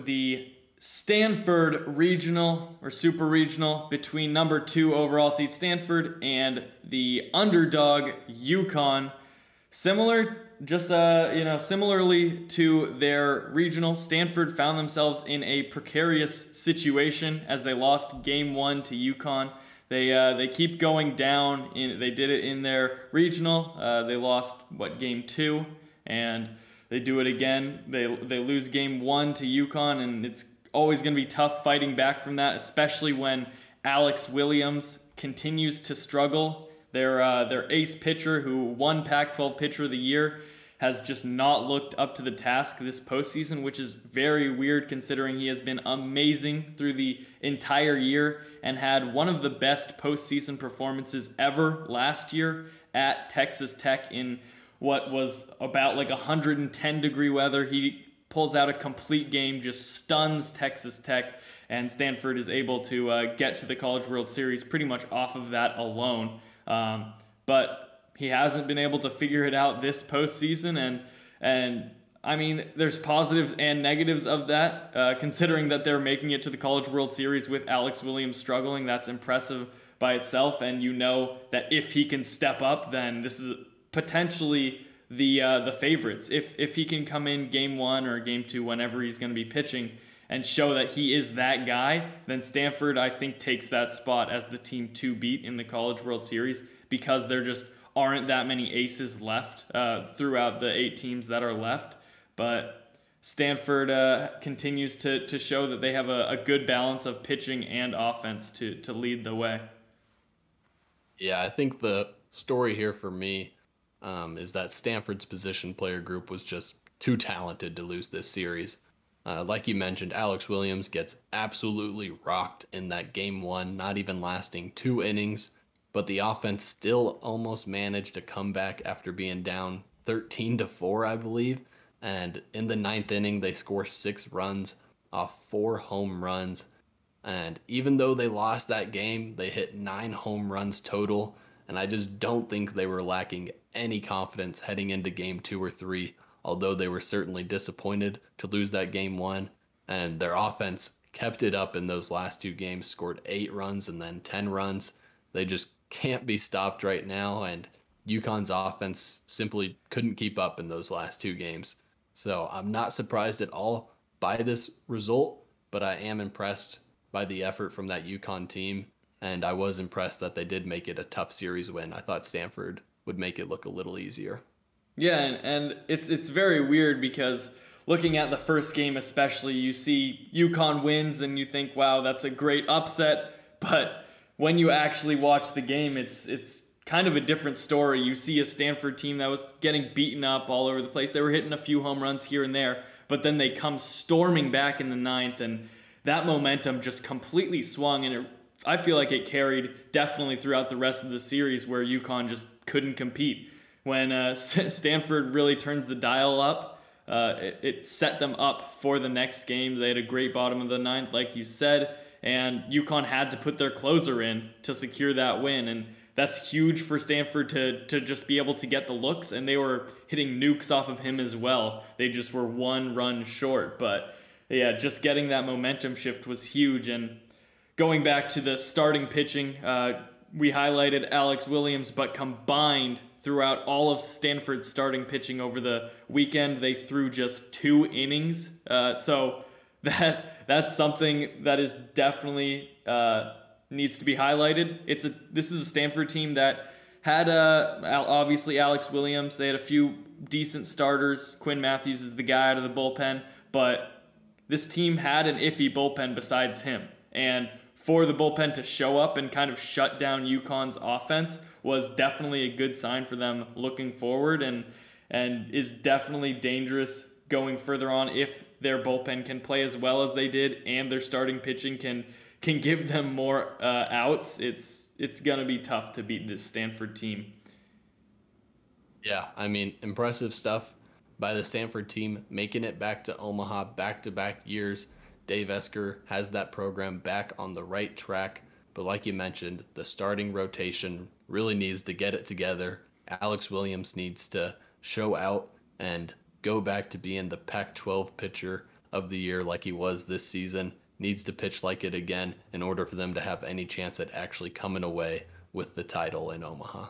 The Stanford regional or super regional between number 2 overall seed Stanford and the underdog UConn. Similarly to their regional, Stanford found themselves in a precarious situation as they lost game 1 to UConn. They keep going down. They did it in their regional. They lost game 2, and they do it again. They lose game 1 to UConn, and it's always going to be tough fighting back from that, especially when Alex Williams continues to struggle. Their ace pitcher, who won Pac-12 Pitcher of the Year, has just not looked up to the task this postseason, which is very weird considering he has been amazing through the entire year and had one of the best postseason performances ever last year at Texas Tech in what was about 110-degree weather. He pulls out a complete game, just stuns Texas Tech, and Stanford is able to get to the College World Series pretty much off of that alone. But he hasn't been able to figure it out this postseason, and I mean, there's positives and negatives of that. Considering that they're making it to the College World Series with Alex Williams struggling, that's impressive by itself, and you know that if he can step up, then this is potentially the favorites. If he can come in game 1 or game 2, whenever he's going to be pitching, and show that he is that guy, then Stanford, I think, takes that spot as the team to beat in the College World Series, because there just aren't that many aces left throughout the 8 teams that are left. But Stanford continues to show that they have a good balance of pitching and offense to lead the way. Yeah, I think the story here for me is that Stanford's position player group was just too talented to lose this series. Like you mentioned, Alex Williams gets absolutely rocked in that game 1, not even lasting 2 innings, but the offense still almost managed to come back after being down 13-4, I believe. And in the 9th inning, they score 6 runs off 4 home runs. And even though they lost that game, they hit 9 home runs total. And I just don't think they were lacking any confidence heading into game 2 or 3, although they were certainly disappointed to lose that game 1. And their offense kept it up in those last 2 games, scored 8 runs and then 10 runs. They just can't be stopped right now, and UConn's offense simply couldn't keep up in those last 2 games. So I'm not surprised at all by this result, but I am impressed by the effort from that UConn team, and I was impressed that they did make it a tough series win. I thought Stanford would make it look a little easier. Yeah, and it's very weird because looking at the first game especially, you see UConn wins and you think, wow, that's a great upset, but when you actually watch the game, it's kind of a different story. You see a Stanford team that was getting beaten up all over the place. They were hitting a few home runs here and there, but then they come storming back in the 9th, and that momentum just completely swung, and I feel like it carried definitely throughout the rest of the series where UConn just couldn't compete. When Stanford really turned the dial up, it set them up for the next game. They had a great bottom of the 9th, like you said, and UConn had to put their closer in to secure that win, and that's huge for Stanford to just be able to get the looks, and they were hitting nukes off of him as well. They just were 1 run short, but yeah, just getting that momentum shift was huge. And going back to the starting pitching, we highlighted Alex Williams, but combined throughout all of Stanford's starting pitching over the weekend, they threw just 2 innings. So that's something that is definitely needs to be highlighted. This is a Stanford team that had obviously Alex Williams. They had a few decent starters. Quinn Matthews is the guy out of the bullpen, but this team had an iffy bullpen besides him. And for the bullpen to show up and kind of shut down UConn's offense was definitely a good sign for them looking forward, and is definitely dangerous going further on if their bullpen can play as well as they did and their starting pitching can give them more outs. It's going to be tough to beat this Stanford team. Yeah, I mean, impressive stuff by the Stanford team, making it back to Omaha back-to-back years. Dave Esker has that program back on the right track, but like you mentioned, the starting rotation really needs to get it together. Alex Williams needs to show out and go back to being the Pac-12 pitcher of the year like he was this season needs to pitch like it again in order for them to have any chance at actually coming away with the title in Omaha.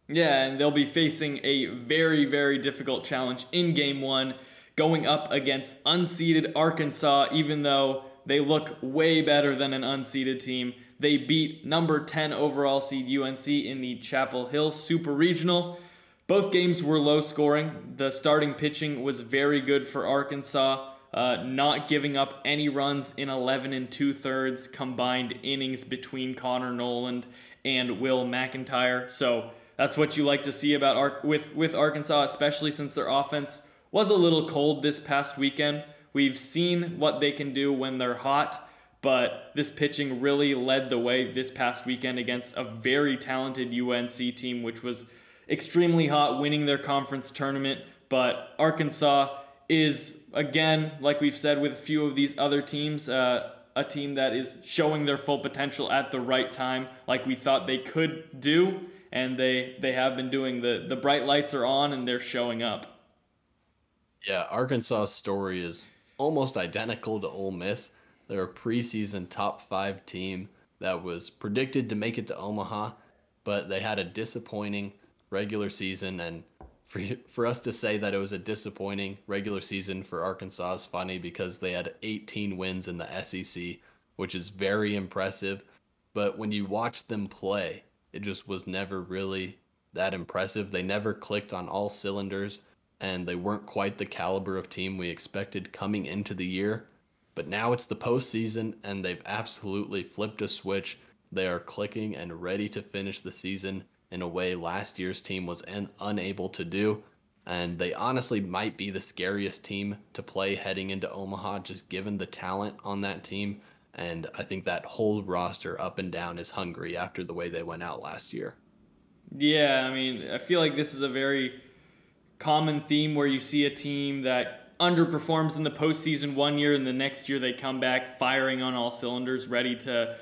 Yeah, and they'll be facing a very, very difficult challenge in Game 1, going up against unseeded Arkansas, even though they look way better than an unseeded team. They beat number 10 overall seed UNC in the Chapel Hill Super Regional. Both games were low scoring. The starting pitching was very good for Arkansas, not giving up any runs in 11 2/3 combined innings between Connor Noland and Will McIntyre. So that's what you like to see about with Arkansas, especially since their offense was a little cold this past weekend. We've seen what they can do when they're hot, but this pitching really led the way this past weekend against a very talented UNC team, which was extremely hot, winning their conference tournament. But Arkansas is, again, like we've said with a few of these other teams, a team that is showing their full potential at the right time, like we thought they could do, and they have been doing. The bright lights are on, and they're showing up. Yeah, Arkansas's story is almost identical to Ole Miss. They're a preseason top 5 team that was predicted to make it to Omaha, but they had a disappointing regular season. And for us to say that it was a disappointing regular season for Arkansas is funny because they had 18 wins in the SEC, which is very impressive. But when you watch them play, it just was never really that impressive. They never clicked on all cylinders, and they weren't quite the caliber of team we expected coming into the year. But now it's the postseason, and they've absolutely flipped a switch. They are clicking and ready to finish the season in a way last year's team was unable to do. And they honestly might be the scariest team to play heading into Omaha, just given the talent on that team. And I think that whole roster up and down is hungry after the way they went out last year. Yeah, I mean, I feel like this is a very common theme where you see a team that underperforms in the postseason one year, and the next year they come back firing on all cylinders, ready to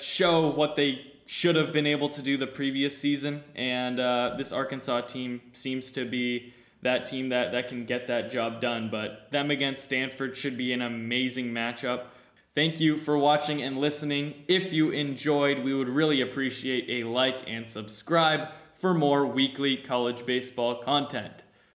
show what they should have been able to do the previous season. And this Arkansas team seems to be that team that can get that job done. But them against Stanford should be an amazing matchup. Thank you for watching and listening. If you enjoyed, we would really appreciate a like and subscribe for more weekly college baseball content.